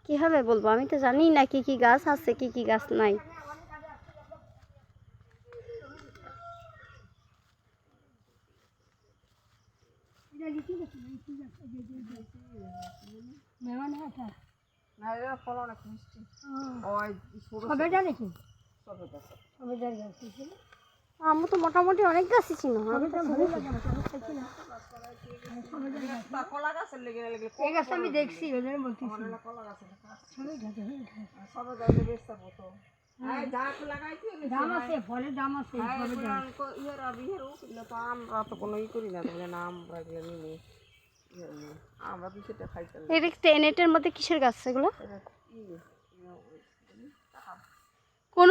কিভাবে বলবো, আমি তো জানি না কি কি গাছ আছে কি কি গাছ নাই। আমি তো মোটামুটি অনেক গাছই ছিল। আমি দেখছি দাম আছে, ফলের দাম আছে। আমরা তো কোনো ই করি না, আমরা নিই, আমরা 200 টাকা খাইতে। নেটের মধ্যে কিসের গাছ এগুলো?